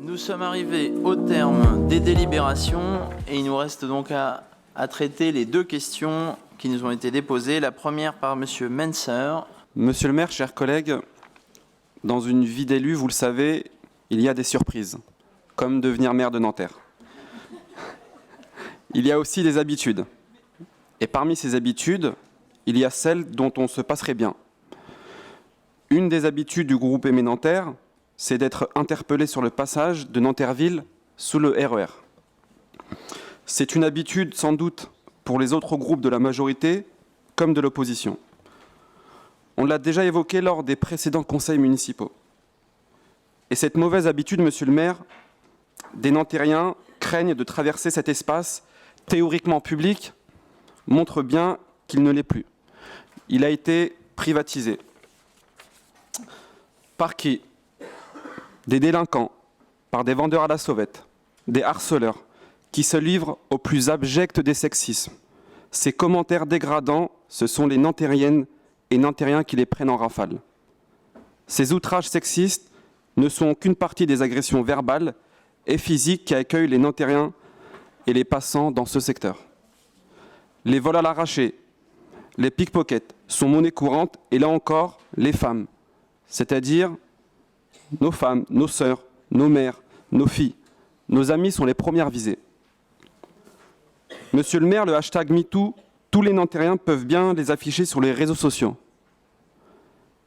Nous sommes arrivés au terme des délibérations et il nous reste donc à traiter les deux questions qui nous ont été déposées. La première par M. Menser. Monsieur le maire, chers collègues, dans une vie d'élu, vous le savez, il y a des surprises, comme devenir maire de Nanterre. Il y a aussi des habitudes. Et parmi ces habitudes, il y a celles dont on se passerait bien. Une des habitudes du groupe Aimé Nanterre, c'est d'être interpellé sur le passage de Nanterreville sous le RER. C'est une habitude sans doute pour les autres groupes de la majorité comme de l'opposition. On l'a déjà évoqué lors des précédents conseils municipaux. Et cette mauvaise habitude, monsieur le maire, des Nanterriens craignent de traverser cet espace théoriquement public, montre bien qu'il ne l'est plus. Il a été privatisé. Par qui ? Des délinquants, par des vendeurs à la sauvette, des harceleurs, qui se livrent au plus abject des sexismes. Ces commentaires dégradants, ce sont les Nanterriennes et Nanterriens qui les prennent en rafale. Ces outrages sexistes ne sont qu'une partie des agressions verbales et physiques qui accueillent les Nanterriens et les passants dans ce secteur. Les vols à l'arraché, les pickpockets sont monnaie courante et là encore, les femmes, c'est-à-dire nos femmes, nos sœurs, nos mères, nos filles, nos amis sont les premières visées. Monsieur le maire, le hashtag MeToo, tous les Nanterriens peuvent bien les afficher sur les réseaux sociaux.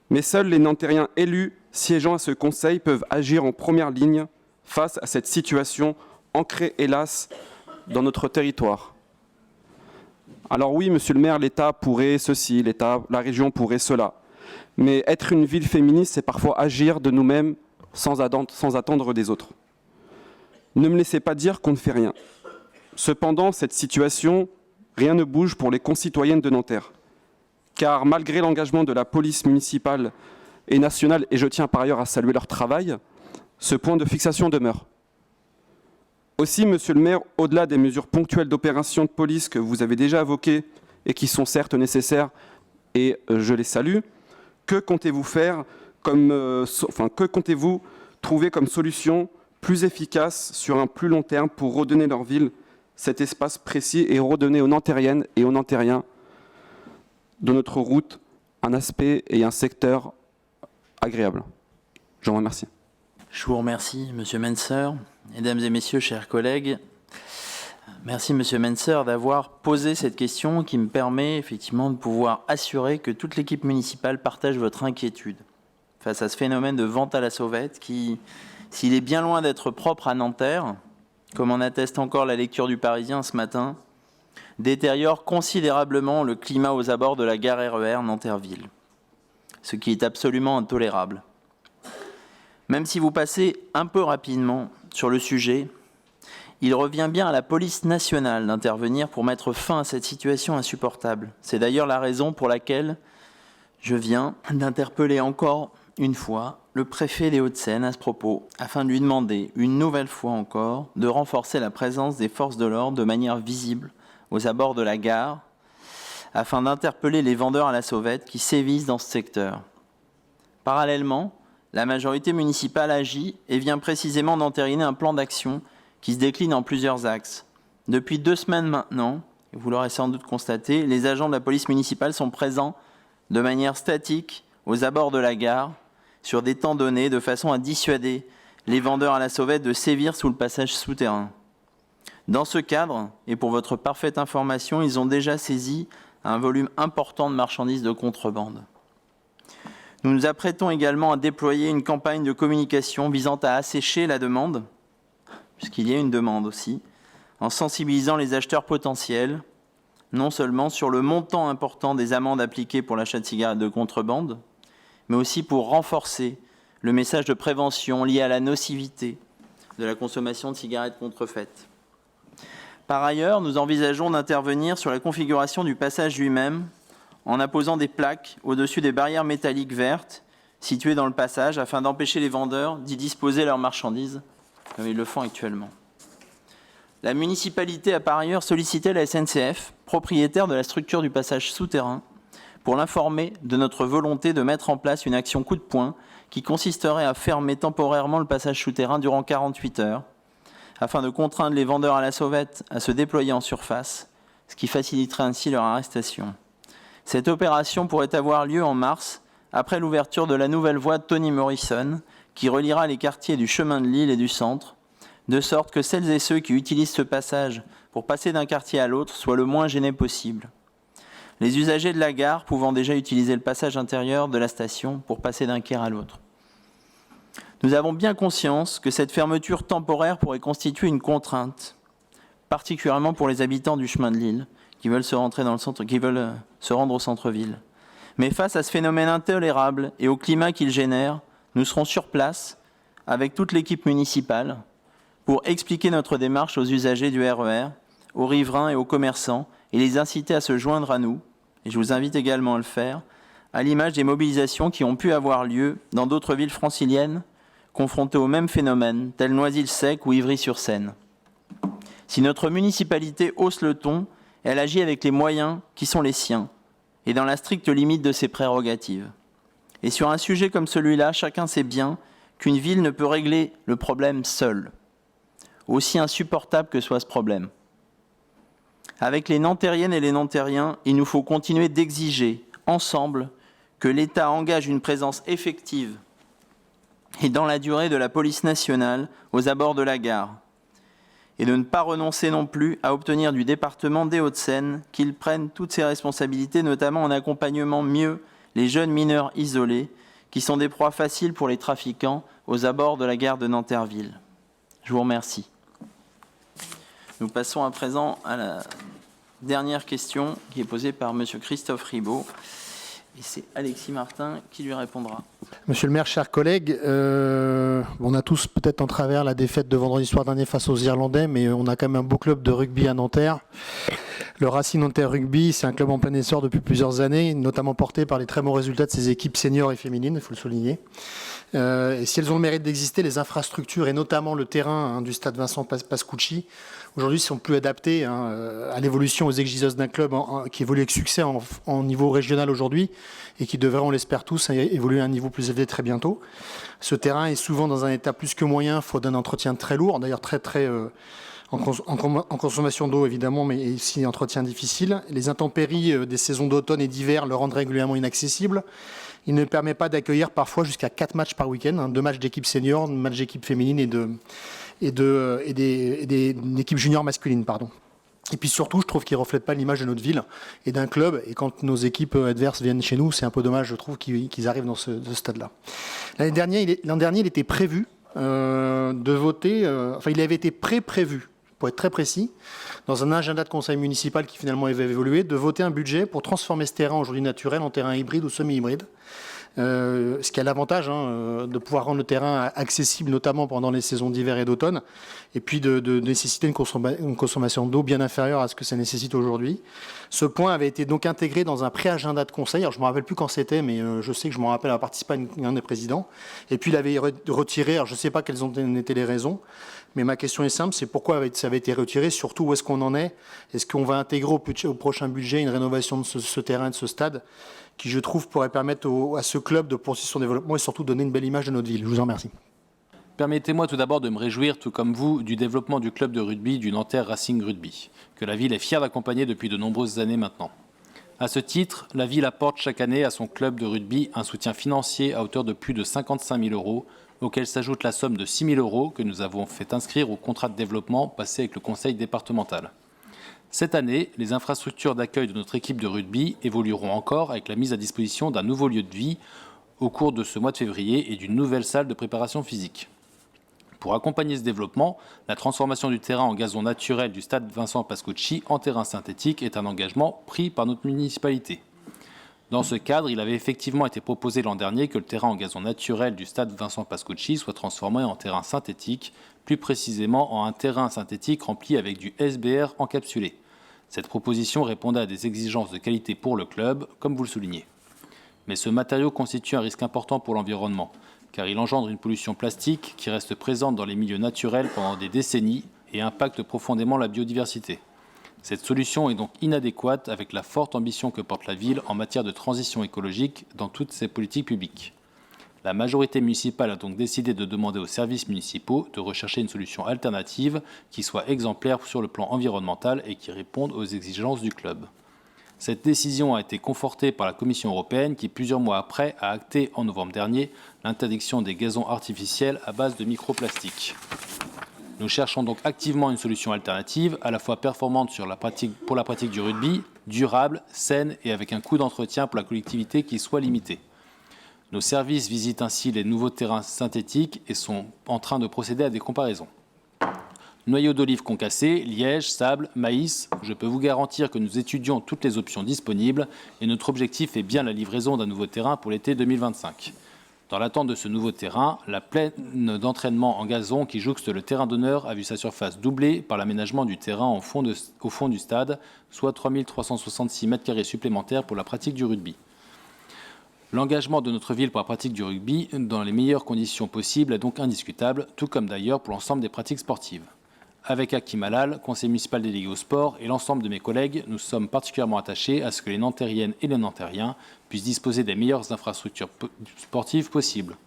Mais seuls les Nanterriens élus siégeant à ce conseil peuvent agir en première ligne face à cette situation ancrée, hélas, dans notre territoire. Alors oui, monsieur le maire, l'État pourrait ceci, la région pourrait cela. Mais être une ville féministe, c'est parfois agir de nous-mêmes sans attendre des autres. Ne me laissez pas dire qu'on ne fait rien. Cependant, cette situation, rien ne bouge pour les concitoyennes de Nanterre. Car malgré l'engagement de la police municipale et nationale, et je tiens par ailleurs à saluer leur travail, ce point de fixation demeure. Aussi, monsieur le maire, au-delà des mesures ponctuelles d'opération de police que vous avez déjà évoquées et qui sont certes nécessaires, et je les salue, que comptez-vous faire que comptez-vous trouver comme solution plus efficace sur un plus long terme pour redonner leur ville cet espace précis et redonner aux Nanterriennes et aux Nanterriens de notre route un aspect et un secteur agréable. Je vous remercie. Je vous remercie, Monsieur Menser. Mesdames et messieurs, chers collègues, merci Monsieur Menser d'avoir posé cette question qui me permet effectivement de pouvoir assurer que toute l'équipe municipale partage votre inquiétude face à ce phénomène de vente à la sauvette qui, s'il est bien loin d'être propre à Nanterre, comme en atteste encore la lecture du Parisien ce matin, détériore considérablement le climat aux abords de la gare RER Nanterreville, ce qui est absolument intolérable. Même si vous passez un peu rapidement sur le sujet, il revient bien à la police nationale d'intervenir pour mettre fin à cette situation insupportable. C'est d'ailleurs la raison pour laquelle je viens d'interpeller encore une fois le préfet des Hauts-de-Seine à ce propos, afin de lui demander une nouvelle fois encore de renforcer la présence des forces de l'ordre de manière visible aux abords de la gare, afin d'interpeller les vendeurs à la sauvette qui sévissent dans ce secteur. Parallèlement, la majorité municipale agit et vient précisément d'entériner un plan d'action qui se décline en plusieurs axes. Depuis 2 semaines maintenant, vous l'aurez sans doute constaté, les agents de la police municipale sont présents de manière statique aux abords de la gare, sur des temps donnés, de façon à dissuader les vendeurs à la sauvette de sévir sous le passage souterrain. Dans ce cadre, et pour votre parfaite information, ils ont déjà saisi un volume important de marchandises de contrebande. Nous nous apprêtons également à déployer une campagne de communication visant à assécher la demande, puisqu'il y a une demande aussi, en sensibilisant les acheteurs potentiels, non seulement sur le montant important des amendes appliquées pour l'achat de cigarettes de contrebande, mais aussi pour renforcer le message de prévention lié à la nocivité de la consommation de cigarettes contrefaites. Par ailleurs, nous envisageons d'intervenir sur la configuration du passage lui-même en apposant des plaques au-dessus des barrières métalliques vertes situées dans le passage afin d'empêcher les vendeurs d'y disposer leurs marchandises comme ils le font actuellement. La municipalité a par ailleurs sollicité la SNCF, propriétaire de la structure du passage souterrain, pour l'informer de notre volonté de mettre en place une action coup de poing qui consisterait à fermer temporairement le passage souterrain durant 48 heures, afin de contraindre les vendeurs à la sauvette à se déployer en surface, ce qui faciliterait ainsi leur arrestation. Cette opération pourrait avoir lieu en mars, après l'ouverture de la nouvelle voie de Tony Morrison, qui reliera les quartiers du chemin de Lille et du centre, de sorte que celles et ceux qui utilisent ce passage pour passer d'un quartier à l'autre soient le moins gênés possible. Les usagers de la gare pouvant déjà utiliser le passage intérieur de la station pour passer d'un quai à l'autre. Nous avons bien conscience que cette fermeture temporaire pourrait constituer une contrainte, particulièrement pour les habitants du chemin de Lille qui veulent se rendre au centre-ville. Mais face à ce phénomène intolérable et au climat qu'il génère, nous serons sur place avec toute l'équipe municipale pour expliquer notre démarche aux usagers du RER, aux riverains et aux commerçants et les inciter à se joindre à nous, et je vous invite également à le faire, à l'image des mobilisations qui ont pu avoir lieu dans d'autres villes franciliennes confrontées au même phénomène, telles Noisy-le-Sec ou Ivry-sur-Seine. Si notre municipalité hausse le ton, elle agit avec les moyens qui sont les siens et dans la stricte limite de ses prérogatives. Et sur un sujet comme celui-là, chacun sait bien qu'une ville ne peut régler le problème seule, aussi insupportable que soit ce problème. Avec les Nantériennes et les Nantériens, il nous faut continuer d'exiger, ensemble, que l'État engage une présence effective et dans la durée de la police nationale aux abords de la gare, et de ne pas renoncer non plus à obtenir du département des Hauts-de-Seine qu'il prenne toutes ses responsabilités, notamment en accompagnement mieux les jeunes mineurs isolés, qui sont des proies faciles pour les trafiquants aux abords de la gare de Nanterville. Je vous remercie. Nous passons à présent à la dernière question qui est posée par M. Christophe Ribaud. Et c'est Alexis Martin qui lui répondra. Monsieur le maire, chers collègues, on a tous peut-être en travers la défaite de vendredi soir dernier face aux Irlandais, mais on a quand même un beau club de rugby à Nanterre. Le Racing Nanterre Rugby, c'est un club en plein essor depuis plusieurs années, notamment porté par les très bons résultats de ses équipes seniors et féminines, il faut le souligner. Et si elles ont le mérite d'exister, les infrastructures et notamment le terrain du stade Vincent Pascucci, aujourd'hui, sont plus adaptés à l'évolution, aux exigences d'un club qui évolue avec succès en niveau régional aujourd'hui et qui devrait, on l'espère tous, évoluer à un niveau plus élevé très bientôt. Ce terrain est souvent dans un état plus que moyen, faute d'un entretien très lourd, d'ailleurs très en consommation d'eau évidemment, mais aussi entretien difficile. Les intempéries des saisons d'automne et d'hiver le rendent régulièrement inaccessible. Il ne permet pas d'accueillir parfois jusqu'à 4 matchs par week-end, 2 matchs d'équipe senior, 2 matchs d'équipe féminine et d'une équipe junior masculine, pardon. Et puis surtout, je trouve qu'il ne reflète pas l'image de notre ville et d'un club. Et quand nos équipes adverses viennent chez nous, c'est un peu dommage, je trouve, qu'ils arrivent dans ce stade-là. L'an dernier, il était prévu de voter, il avait été pré-prévu, pour être très précis, dans un agenda de conseil municipal qui finalement avait évolué, de voter un budget pour transformer ce terrain aujourd'hui naturel en terrain hybride ou semi-hybride. Ce qui a l'avantage de pouvoir rendre le terrain accessible, notamment pendant les saisons d'hiver et d'automne, et puis de nécessiter une consommation d'eau bien inférieure à ce que ça nécessite aujourd'hui. Ce point avait été donc intégré dans un pré-agenda de conseil. Alors, je ne me rappelle plus quand c'était, mais je sais que je m'en rappelle à participer à un des présidents. Et puis, il avait retiré. Alors, je ne sais pas quelles ont été les raisons, mais ma question est simple, c'est pourquoi ça avait été retiré, surtout où est-ce qu'on en est. Est-ce qu'on va intégrer au prochain budget une rénovation de ce terrain, de ce stade, qui, je trouve, pourrait permettre à ce club de poursuivre son développement et surtout donner une belle image de notre ville. Je vous en remercie. Permettez-moi tout d'abord de me réjouir, tout comme vous, du développement du club de rugby du Nanterre Racing Rugby, que la ville est fière d'accompagner depuis de nombreuses années maintenant. À ce titre, la ville apporte chaque année à son club de rugby un soutien financier à hauteur de plus de 55 000 €, auquel s'ajoute la somme de 6 000 € que nous avons fait inscrire au contrat de développement passé avec le conseil départemental. Cette année, les infrastructures d'accueil de notre équipe de rugby évolueront encore avec la mise à disposition d'un nouveau lieu de vie au cours de ce mois de février et d'une nouvelle salle de préparation physique. Pour accompagner ce développement, la transformation du terrain en gazon naturel du stade Vincent Pascucci en terrain synthétique est un engagement pris par notre municipalité. Dans ce cadre, il avait effectivement été proposé l'an dernier que le terrain en gazon naturel du stade Vincent Pascucci soit transformé en terrain synthétique, plus précisément en un terrain synthétique rempli avec du SBR encapsulé. Cette proposition répondait à des exigences de qualité pour le club, comme vous le soulignez. Mais ce matériau constitue un risque important pour l'environnement, car il engendre une pollution plastique qui reste présente dans les milieux naturels pendant des décennies et impacte profondément la biodiversité. Cette solution est donc inadéquate avec la forte ambition que porte la ville en matière de transition écologique dans toutes ses politiques publiques. La majorité municipale a donc décidé de demander aux services municipaux de rechercher une solution alternative qui soit exemplaire sur le plan environnemental et qui réponde aux exigences du club. Cette décision a été confortée par la Commission européenne qui, plusieurs mois après, a acté en novembre dernier l'interdiction des gazons artificiels à base de microplastiques. Nous cherchons donc activement une solution alternative, à la fois performante pour la pratique du rugby, durable, saine et avec un coût d'entretien pour la collectivité qui soit limité. Nos services visitent ainsi les nouveaux terrains synthétiques et sont en train de procéder à des comparaisons. Noyaux d'olive concassés, liège, sable, maïs, je peux vous garantir que nous étudions toutes les options disponibles et notre objectif est bien la livraison d'un nouveau terrain pour l'été 2025. Dans l'attente de ce nouveau terrain, la plaine d'entraînement en gazon qui jouxte le terrain d'honneur a vu sa surface doublée par l'aménagement du terrain au fond du stade, soit 3366 m² supplémentaires pour la pratique du rugby. L'engagement de notre ville pour la pratique du rugby dans les meilleures conditions possibles est donc indiscutable, tout comme d'ailleurs pour l'ensemble des pratiques sportives. Avec Hakim Halal, conseiller municipal délégué au sport, et l'ensemble de mes collègues, nous sommes particulièrement attachés à ce que les Nantériennes et les Nantériens puissent disposer des meilleures infrastructures sportives possibles.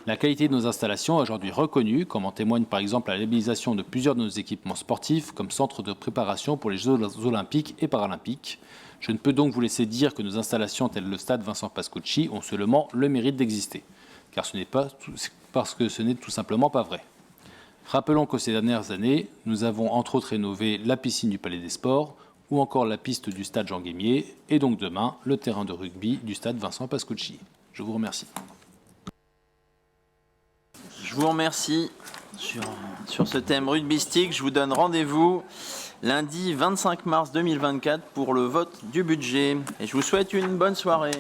La qualité de nos installations est aujourd'hui reconnue, comme en témoigne par exemple la labellisation de plusieurs de nos équipements sportifs comme centre de préparation pour les Jeux olympiques et paralympiques. Je ne peux donc vous laisser dire que nos installations telles le stade Vincent Pascucci ont seulement le mérite d'exister, car parce que ce n'est tout simplement pas vrai. Rappelons que ces dernières années, nous avons entre autres rénové la piscine du Palais des Sports ou encore la piste du stade Jean Guémier et donc demain le terrain de rugby du stade Vincent Pascucci. Je vous remercie. Je vous remercie sur ce thème rugbystique. Je vous donne rendez-vous lundi 25 mars 2024 pour le vote du budget. Et je vous souhaite une bonne soirée.